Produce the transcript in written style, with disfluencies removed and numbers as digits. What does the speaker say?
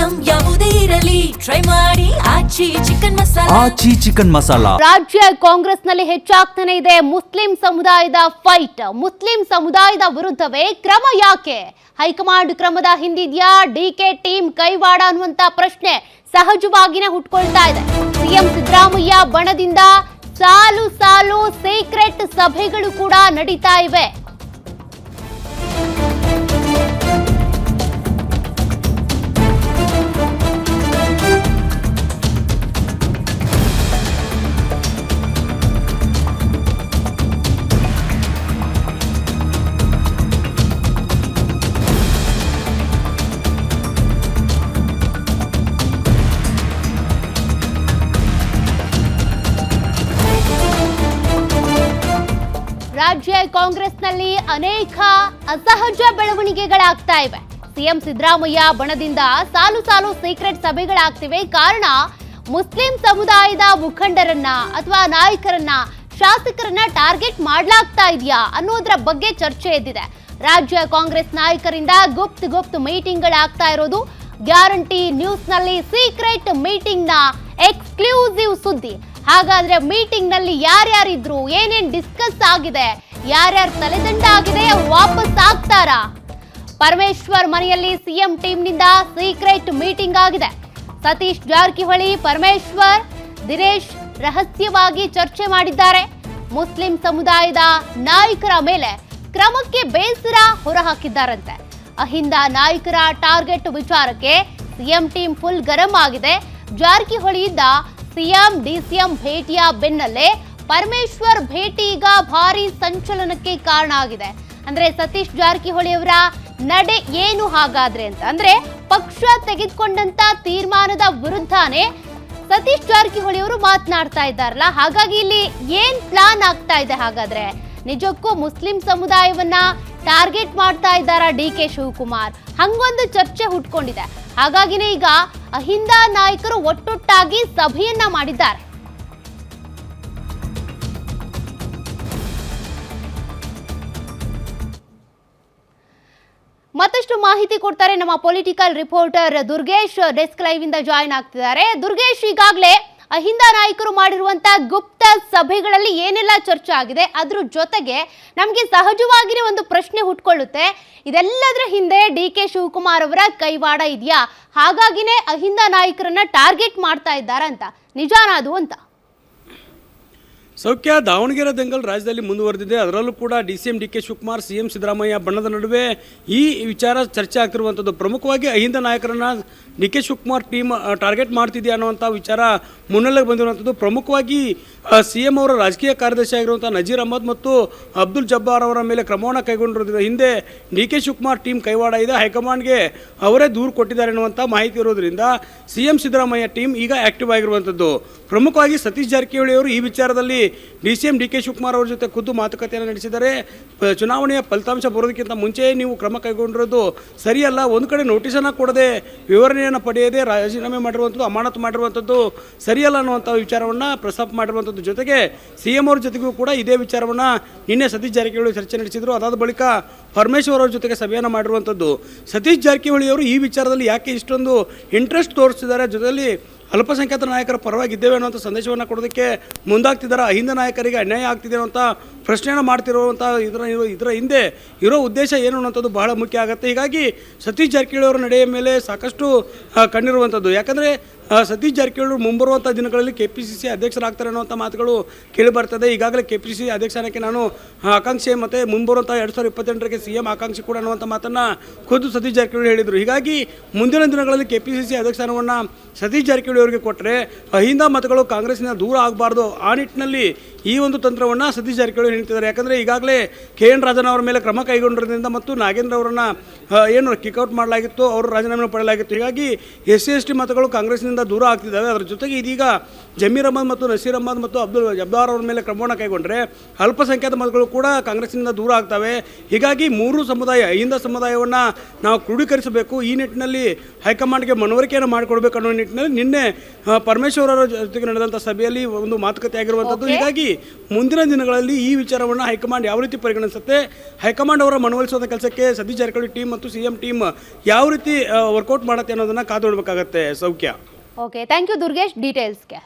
Item ಯಾವುದೇ ಇರಲಿ try ಮಾಡಿ ಆಚಿ ಚಿಕನ್ ಮಸಾಲಾ. ರಾಜ್ಯ ಕಾಂಗ್ರೆಸ್ನಲ್ಲಿ ಹೆಚ್ಚಾಗ್ತಾನೆ ಇದೆ ಮುಸ್ಲಿಂ ಸಮುದಾಯದ ಫೈಟ್. ಮುಸ್ಲಿಂ ಸಮುದಾಯದ ವಿರುದ್ಧವೇ ಕ್ರಮ ಯಾಕೆ? ಹೈಕಮಾಂಡ್ ಕ್ರಮದ ಹಿಂದಿದ್ಯಾ ಡಿಕೆ ಟೀಮ್ ಕೈವಾಡ ಅನ್ನುವಂತ ಪ್ರಶ್ನೆ ಸಹಜವಾಗಿನೇ ಹುಟ್ಕೊಳ್ತಾ ಇದೆ. ಸಿಎಂ ಸಿದ್ದರಾಮಯ್ಯ ಬಣದಿಂದ ಸಾಲು ಸಾಲು ಸೀಕ್ರೆಟ್ ಸಭೆಗಳು ಕೂಡ ನಡೀತಾ ಇವೆ. ರಾಜ್ಯ ಕಾಂಗ್ರೆಸ್ನಲ್ಲಿ ಅನೇಕ ಅಸಹಜ ಬೆಳವಣಿಗೆಗಳಾಗ್ತಾ ಇವೆ. ಸಿಎಂ ಸಿದ್ದರಾಮಯ್ಯ ಬಣದಿಂದ ಸಾಲು ಸಾಲು ಸೀಕ್ರೆಟ್ ಸಭೆಗಳಾಗ್ತಿವೆ. ಕಾರಣ ಮುಸ್ಲಿಂ ಸಮುದಾಯದ ಮುಖಂಡರನ್ನ ಅಥವಾ ನಾಯಕರನ್ನ, ಶಾಸಕರನ್ನ ಟಾರ್ಗೆಟ್ ಮಾಡಲಾಗ್ತಾ ಇದೆಯಾ ಅನ್ನೋದ್ರ ಬಗ್ಗೆ ಚರ್ಚೆ ಎದ್ದಿದೆ. ರಾಜ್ಯ ಕಾಂಗ್ರೆಸ್ ನಾಯಕರಿಂದ ಗುಪ್ತ ಮೀಟಿಂಗ್ಗಳಾಗ್ತಾ ಇರೋದು. ಗ್ಯಾರಂಟಿ ನ್ಯೂಸ್ನಲ್ಲಿ ಸೀಕ್ರೆಟ್ ಮೀಟಿಂಗ್ನ ಎಕ್ಸ್ಕ್ಲೂಸಿವ್ ಸುದ್ದಿ. ಹಾಗಾದ್ರೆ ಮೀಟಿಂಗ್ ನಲ್ಲಿ ಯಾರ್ಯಾರಿದ್ರು, ಏನೇನ್ ಡಿಸ್ಕಸ್ ಆಗಿದೆ, ಯಾರ್ಯಾರು ತಲೆದಂಡ ಆಗಿದೆ, ವಾಪಸ್ ಆಗ್ತಾರಾ? ಪರಮೇಶ್ವರ್ ಮನೆಯಲ್ಲಿ ಸಿಎಂ ಟೀಮ್ ನಿಂದ ಸೀಕ್ರೆಟ್ ಮೀಟಿಂಗ್ ಆಗಿದೆ. ಸತೀಶ್ ಜಾರಕಿಹೊಳಿ, ಪರಮೇಶ್ವರ್, ದಿನೇಶ್ ರಹಸ್ಯವಾಗಿ ಚರ್ಚೆ ಮಾಡಿದ್ದಾರೆ. ಮುಸ್ಲಿಂ ಸಮುದಾಯದ ನಾಯಕರ ಮೇಲೆ ಕ್ರಮಕ್ಕೆ ಬೇಸರ ಹೊರಹಾಕಿದ್ದಾರಂತೆ. ಅಹಿಂದ ನಾಯಕರ ಟಾರ್ಗೆಟ್ ವಿಚಾರಕ್ಕೆ ಸಿಎಂ ಟೀಮ್ ಫುಲ್ ಗರಂ ಆಗಿದೆ. ಜಾರಕಿಹೊಳಿಯಿಂದ ಸಿಎಂ ಡಿಸಿಎಂ ಭೇಟಿಯ ಬೆನ್ನಲ್ಲೇ ಪರಮೇಶ್ವರ್ ಭೇಟಿ ಈಗ ಭಾರಿ ಸಂಚಲನಕ್ಕೆ ಕಾರಣ ಆಗಿದೆ. ಅಂದ್ರೆ ಸತೀಶ್ ಜಾರಕಿಹೊಳಿ ಅವರ ನಡೆ ಏನು ಹಾಗಾದ್ರೆ ಅಂತ ಅಂದ್ರೆ ಪಕ್ಷ ತೆಗೆದುಕೊಂಡಂತ ತೀರ್ಮಾನದ ವಿರುದ್ಧನೇ ಸತೀಶ್ ಜಾರಕಿಹೊಳಿ ಅವರು ಮಾತನಾಡ್ತಾ ಇದ್ದಾರಲ್ಲ. ಹಾಗಾಗಿ ಇಲ್ಲಿ ಏನ್ ಪ್ಲಾನ್ ಆಗ್ತಾ ಇದೆ? ಹಾಗಾದ್ರೆ ನಿಜಕ್ಕೂ ಮುಸ್ಲಿಂ ಸಮುದಾಯವನ್ನ ಟಾರ್ಗೆಟ್ ಮಾಡ್ತಾ ಇದ್ದಾರಾ ಡಿಕೆ ಶಿವಕುಮಾರ್? ಹಂಗೊಂದು ಚರ್ಚೆ ಹುಟ್ಕೊಂಡಿದೆ. ಹಾಗಾಗಿನೇ ಈಗ ಅಹಿಂದ ನಾಯಕರು ಒಟ್ಟೊಟ್ಟಾಗಿ ಸಭೆಯನ್ನ ಮಾಡಿದ್ದಾರೆ. ಮತ್ತಷ್ಟು ಮಾಹಿತಿ ಕೊಡ್ತಾರೆ ನಮ್ಮ political reporter Durgesh. Desk live ಇಂದ ಜಾಯಿನ್ ಆಗ್ತಿದ್ದಾರೆ. ದುರ್ಗೇಶ್, ಈಗಾಗಲೇ ಅಹಿಂದ ನಾಯಕರು ಮಾಡಿರುವಂತಹ ಗುಪ್ತ ಸಭೆಗಳಲ್ಲಿ ಏನೆಲ್ಲ ಚರ್ಚೆ ಆಗಿದೆ, ಅದ್ರ ಜೊತೆಗೆ ನಮಗೆ ಸಹಜವಾಗಿಯೇ ಒಂದು ಪ್ರಶ್ನೆ ಹುಟ್ಕೊಳ್ಳುತ್ತೆ, ಇದೆಲ್ಲದರ ಹಿಂದೆ ಡಿಕೆ ಶಿವಕುಮಾರ್ ಅವರ ಕೈವಾಡ ಇದೆಯಾ? ಹಾಗಾಗಿನೇ ಅಹಿಂದ ನಾಯಕರನ್ನ ಟಾರ್ಗೆಟ್ ಮಾಡ್ತಾ ಇದ್ದಾರಂತ, ನಿಜಾನ ಅದು ಅಂತ? ಸೌಖ್ಯ, ದಾವಣಗೆರೆ ದಂಗಲ್ ರಾಜ್ಯದಲ್ಲಿ ಮುಂದುವರೆದಿದೆ. ಅದರಲ್ಲೂ ಕೂಡ DCM DK Shivakumar, CM Siddaramaiah ಬಣ್ಣದ ನಡುವೆ ಈ ವಿಚಾರ ಚರ್ಚೆ ಆಗ್ತಿರುವಂಥದ್ದು. ಪ್ರಮುಖವಾಗಿ ಅಹಿಂದ ನಾಯಕರನ್ನ ಡಿಕೆ ಶಿವಕುಮಾರ್ ಟೀಮ್ ಟಾರ್ಗೆಟ್ ಮಾಡ್ತಿದೆಯಾ ಅನ್ನುವಂಥ ವಿಚಾರ ಮುನ್ನೆಲೆಗೆ ಬಂದಿರುವಂಥದ್ದು. ಪ್ರಮುಖವಾಗಿ ಸಿಎಂ ಅವರ ರಾಜಕೀಯ ಕಾರ್ಯದರ್ಶಿ ಆಗಿರುವಂಥ ನಜೀರ್ ಅಹಮದ್ ಮತ್ತು ಅಬ್ದುಲ್ ಜಬ್ಬಾರ್ ಅವರ ಮೇಲೆ ಕ್ರಮವನ್ನು ಕೈಗೊಂಡಿರೋದ್ರಿಂದ ಹಿಂದೆ ಡಿಕೆ ಶಿವಕುಮಾರ್ ಟೀಮ್ ಕೈವಾಡ ಇದೆ, ಹೈಕಮಾಂಡ್ಗೆ ಅವರೇ ದೂರು ಕೊಟ್ಟಿದ್ದಾರೆ ಅನ್ನುವಂಥ ಮಾಹಿತಿ ಇರೋದ್ರಿಂದ ಸಿಎಂ ಸಿದ್ದರಾಮಯ್ಯ ಟೀಮ್ ಈಗ ಆ್ಯಕ್ಟಿವ್ ಆಗಿರುವಂಥದ್ದು. ಪ್ರಮುಖವಾಗಿ ಸತೀಶ್ ಜಾರಕಿಹೊಳಿ ಅವರು ಈ ವಿಚಾರದಲ್ಲಿ ಡಿಸಿಎಂ ಡಿಕೆ ಶಿವಕುಮಾರ್ ಅವರ ಜೊತೆ ಖುದ್ದು ಮಾತುಕತೆಯನ್ನು ನಡೆಸಿದ್ದಾರೆ. ಚುನಾವಣೆಯ ಫಲಿತಾಂಶ ಬರೋದಕ್ಕಿಂತ ಮುಂಚೆ ನೀವು ಕ್ರಮ ಕೈಗೊಂಡಿರೋದು ಸರಿಯಲ್ಲ, ಒಂದು ಕಡೆ ನೋಟಿಸನ್ನು ಕೊಡದೆ ವಿವರಣೆಯನ್ನು ಪಡೆಯದೆ ರಾಜೀನಾಮೆ ಮಾಡಿರುವಂಥದ್ದು, ಅಮಾನತು ಮಾಡಿರುವಂಥದ್ದು ಸರಿಯಲ್ಲ ಅನ್ನುವಂಥ ವಿಚಾರವನ್ನು ಪ್ರಸ್ತಾಪ ಮಾಡಿರುವಂಥದ್ದು. ಜೊತೆಗೆ ಸಿಎಂ ಅವ್ರ ಜೊತೆಗೂ ಕೂಡ ಇದೇ ವಿಚಾರವನ್ನು ನಿನ್ನೆ ಸತೀಶ್ ಜಾರಕಿಹೊಳಿ ಚರ್ಚೆ ನಡೆಸಿದರು. ಅದಾದ ಬಳಿಕ ಪರಮೇಶ್ವರ್ ಅವ್ರ ಜೊತೆಗೆ ಸಭೆಯನ್ನು ಮಾಡಿರುವಂಥದ್ದು. ಸತೀಶ್ ಜಾರಕಿಹೊಳಿ ಅವರು ಈ ವಿಚಾರದಲ್ಲಿ ಯಾಕೆ ಇಷ್ಟೊಂದು ಇಂಟ್ರೆಸ್ಟ್ ತೋರಿಸ್ತಿದ್ದಾರೆ, ಜೊತೆಯಲ್ಲಿ ಅಲ್ಪಸಂಖ್ಯಾತ ನಾಯಕರ ಪರವಾಗಿದ್ದೇವೆ ಅನ್ನುವಂಥ ಸಂದೇಶವನ್ನು ಕೊಡೋದಕ್ಕೆ ಮುಂದಾಗ್ತಿದ್ದಾರೆ. ಅಹಿಂದ ನಾಯಕರಿಗೆ ಅನ್ಯಾಯ ಆಗ್ತಿದೆ ಅನ್ನುವಂಥ ಪ್ರಶ್ನೆಯನ್ನು ಮಾಡ್ತಿರುವಂಥ ಇದರ ಹಿಂದೆ ಇರೋ ಉದ್ದೇಶ ಏನು ಅನ್ನೋಂಥದ್ದು ಬಹಳ ಮುಖ್ಯ ಆಗುತ್ತೆ. ಹೀಗಾಗಿ ಸತೀಶ್ ಜಾರಕಿಹೊಳಿ ಅವರ ನಡೆಯ ಮೇಲೆ ಸಾಕಷ್ಟು ಕಣ್ಣಿರುವಂಥದ್ದು. ಯಾಕಂದರೆ ಸತೀಶ್ ಜಾರಕಿಹೊಳಿ ಮುಂಬರುವಂಥ ದಿನಗಳಲ್ಲಿ KPCC ಅಧ್ಯಕ್ಷರಾಗ್ತಾರೆ ಅನ್ನುವಂಥ ಮಾತುಗಳು ಕೇಳಿಬರ್ತದೆ. ಈಗಾಗಲೇ KPCC ಅಧ್ಯಕ್ಷನಕ್ಕೆ ನಾನು ಆಕಾಂಕ್ಷೆ ಮತ್ತು ಮುಂಬರುವಂಥ 2028ಕ್ಕೆ CM ಆಕಾಂಕ್ಷೆ ಕೂಡ ಅನ್ನುವಂಥ ಮಾತನ್ನು ಖುದ್ದು ಸತೀಶ್ ಜಾರಕಿಹೊಳಿ ಹೇಳಿದರು. ಹೀಗಾಗಿ ಮುಂದಿನ ದಿನಗಳಲ್ಲಿ KPCC ಅಧ್ಯಕ್ಷರನ್ನು ಸತೀಶ್ ಜಾರಕಿಹೊಳಿ ಅವರಿಗೆ ಕೊಟ್ಟರೆ ಅಹಿಂದ ಮತಗಳು ಕಾಂಗ್ರೆಸ್ನಿಂದ ದೂರ ಆಗಬಾರ್ದು. ಆ ನಿಟ್ಟಿನಲ್ಲಿ ಈ ಒಂದು ತಂತ್ರವನ್ನು ಸತೀಶ್ ಜಾರಕಿಹೊಳಿ ಹೇಳ್ತಿದ್ದಾರೆ. ಯಾಕಂದರೆ ಈಗಾಗಲೇ KN ರಾಜಣ್ಣ ಅವರ ಮೇಲೆ ಕ್ರಮ ಕೈಗೊಂಡಿರೋದ್ರಿಂದ ಮತ್ತು ನಾಗೇಂದ್ರ ಅವರನ್ನು ಏನು ಕಿಕ್ಔಟ್ ಮಾಡಲಾಗಿತ್ತು, ಅವರು ರಾಜೀನಾಮೆ ಪಡೆಯಲಾಗಿತ್ತು. ಹೀಗಾಗಿ SC/ST ಮತಗಳು ಕಾಂಗ್ರೆಸ್ನಿಂದ ದೂರ ಆಗ್ತಿದ್ದಾವೆ. ಅದರ ಜೊತೆಗೆ ಇದೀಗ ಜಮೀರ್ ಅಹಮದ್ ಮತ್ತು ನಸೀರ್ ಅಹಮದ್ ಮತ್ತು ಅಬ್ದುಲ್ ಜಬ್ಬಾರ್ ಅವರ ಮೇಲೆ ಕ್ರಮವನ್ನು ಕೈಗೊಂಡ್ರೆ ಅಲ್ಪಸಂಖ್ಯಾತ ಮತಗಳು ಕೂಡ ಕಾಂಗ್ರೆಸ್ನಿಂದ ದೂರ ಆಗ್ತವೆ. ಹೀಗಾಗಿ ಮೂರು ಸಮುದಾಯ, ಅಹಿಂದ ಸಮುದಾಯವನ್ನು ನಾವು ಕ್ರೋಢೀಕರಿಸಬೇಕು, ಈ ನಿಟ್ಟಿನಲ್ಲಿ ಹೈಕಮಾಂಡ್ಗೆ ಮನವರಿಕೆಯನ್ನು ಮಾಡಿಕೊಡ್ಬೇಕು ಅನ್ನೋ ನಿಟ್ಟಿನಲ್ಲಿ ನಿನ್ನೆ ಪರಮೇಶ್ವರ್ ಅವರ ಜೊತೆಗೆ ನಡೆದಂಥ ಸಭೆಯಲ್ಲಿ ಒಂದು ಮಾತುಕತೆ ಆಗಿರುವಂಥದ್ದು. ಹೀಗಾಗಿ ಮುಂದಿನ ದಿನಗಳಲ್ಲಿ ಈ ವಿಚಾರವನ್ನು ಹೈಕಮಾಂಡ್ ಯಾವ ರೀತಿ ಪರಿಗಣಿಸುತ್ತೆ, ಹೈಕಮಾಂಡ್ ಅವರ ಮನವೊಲಿಸುವಂಥ ಕೆಲಸಕ್ಕೆ ಸತೀಶ್ ಜಾರಕಿಹೊಳಿ ಟೀಮ್ ಮತ್ತು CM ಟೀಮ್ ಯಾವ ರೀತಿ ವರ್ಕೌಟ್ ಮಾಡುತ್ತೆ ಅನ್ನೋದನ್ನು ಕಾದು ನೋಡಬೇಕಾಗತ್ತೆ. ಸೌಖ್ಯ. Okay, thank you Durgesh ಡೀಟೇಲ್ಸ್ಗೆ.